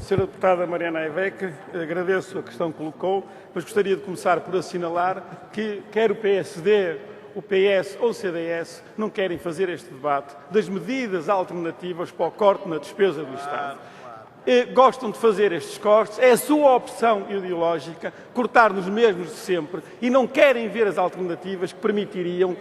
Sra. Deputada Mariana Eweck, agradeço a questão que colocou, mas gostaria de começar por assinalar que quer o PSD, o PS ou o CDS não querem fazer este debate das medidas alternativas para o corte na despesa do Estado. Gostam de fazer estes cortes, é a sua opção ideológica, cortar nos mesmos de sempre, e não querem ver as alternativas que permitiriam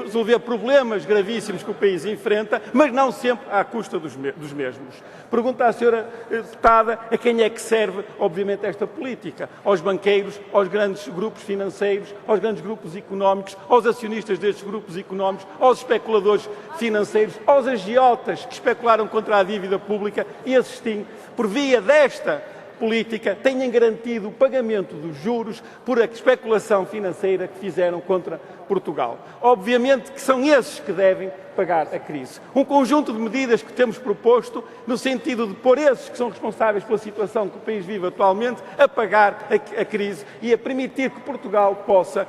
resolver problemas gravíssimos que o país enfrenta, mas não sempre à custa dos mesmos. Pergunta à Sra. Deputada a quem é que serve, obviamente, esta política. Aos banqueiros, aos grandes grupos financeiros, aos grandes grupos económicos, aos acionistas destes grupos económicos, aos especuladores financeiros, aos agiotas que especularam contra a dívida pública e esses sim, por via desta política, tenham garantido o pagamento dos juros por a especulação financeira que fizeram contra Portugal. Obviamente que são esses que devem pagar a crise. Um conjunto de medidas que temos proposto no sentido de pôr esses que são responsáveis pela situação que o país vive atualmente a pagar a crise e a permitir que Portugal possa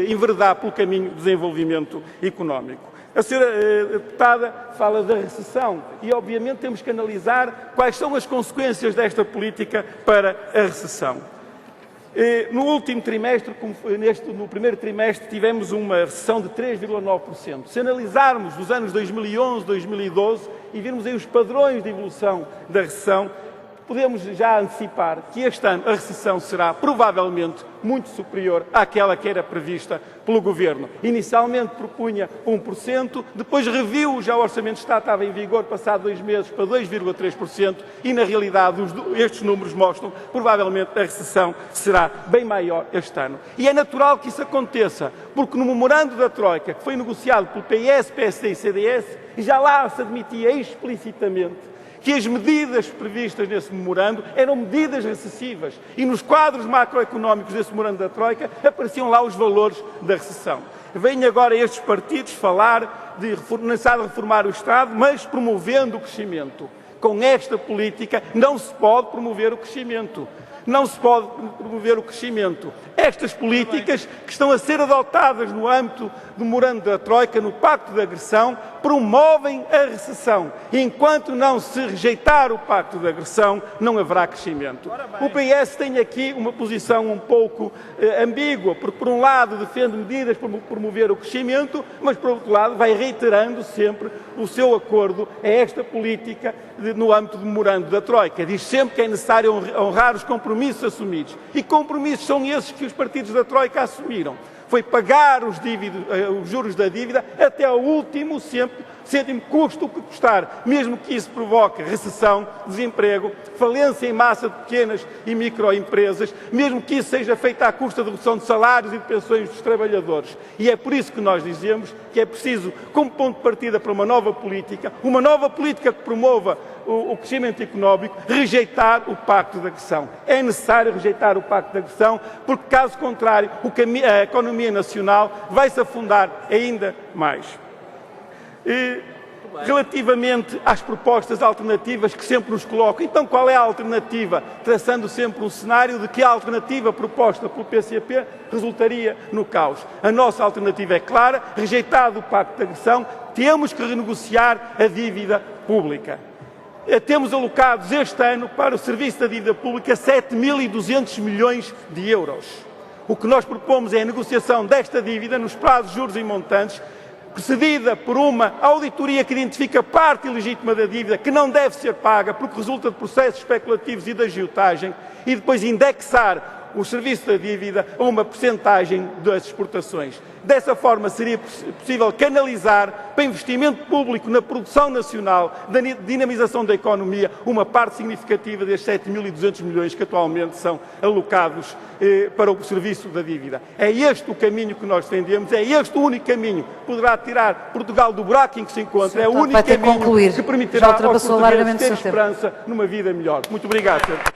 enveredar pelo caminho do desenvolvimento económico. A Sra. Deputada fala da recessão e, obviamente, temos que analisar quais são as consequências desta política para a recessão. No último trimestre, no primeiro trimestre, tivemos uma recessão de 3,9%. Se analisarmos os anos 2011, 2012 e virmos aí os padrões de evolução da recessão, podemos já antecipar que este ano a recessão será provavelmente muito superior àquela que era prevista pelo Governo. Inicialmente propunha 1%, depois reviu, já o Orçamento de Estado estava em vigor, passado 2 meses, para 2,3% e, na realidade, estes números mostram que provavelmente a recessão será bem maior este ano. E é natural que isso aconteça, porque no memorando da Troika, que foi negociado pelo PS, PSD e CDS, já lá se admitia explicitamente que as medidas previstas nesse memorando eram medidas recessivas e nos quadros macroeconómicos desse memorando da Troika apareciam lá os valores da recessão. Vêm agora estes partidos falar de necessário reformar o Estado, mas promovendo o crescimento. Com esta política não se pode promover o crescimento. Não se pode promover o crescimento. Estas políticas que estão a ser adotadas no âmbito do memorando da Troika, no Pacto de Agressão, promovem a recessão. Enquanto não se rejeitar o Pacto de Agressão, não haverá crescimento. O PS tem aqui uma posição um pouco ambígua, porque por um lado defende medidas para promover o crescimento, mas por outro lado vai reiterando sempre o seu acordo a esta política no âmbito do memorando da Troika. Diz sempre que é necessário honrar os compromissos assumidos. E compromissos são esses que os partidos da Troika assumiram. Foi pagar os juros da dívida até ao último cêntimo custo que custar, mesmo que isso provoque recessão, desemprego, falência em massa de pequenas e microempresas, mesmo que isso seja feito à custa de redução de salários e de pensões dos trabalhadores. E é por isso que nós dizemos que é preciso, como ponto de partida para uma nova política que promova o crescimento económico, rejeitar o Pacto de Agressão. É necessário rejeitar o Pacto de Agressão, porque, caso contrário, a economia nacional vai se afundar ainda mais. Relativamente às propostas alternativas que sempre nos colocam, então qual é a alternativa? Traçando sempre um cenário de que a alternativa proposta pelo PCP resultaria no caos. A nossa alternativa é clara: rejeitado o Pacto de Agressão, temos que renegociar a dívida pública. Temos alocados este ano para o serviço da dívida pública 7.200 milhões de euros. O que nós propomos é a negociação desta dívida nos prazos, juros e montantes, precedida por uma auditoria que identifica parte ilegítima da dívida que não deve ser paga porque resulta de processos especulativos e de agiotagem, e depois indexar o serviço da dívida a uma percentagem das exportações. Dessa forma seria possível canalizar para investimento público na produção nacional, da dinamização da economia, uma parte significativa destes 7.200 milhões que atualmente são alocados para o serviço da dívida. É este o caminho que nós defendemos, é este o único caminho que poderá tirar Portugal do buraco em que se encontra, é o único caminho que permitirá aos portugueses ter esperança numa vida melhor. Muito obrigado, Sr.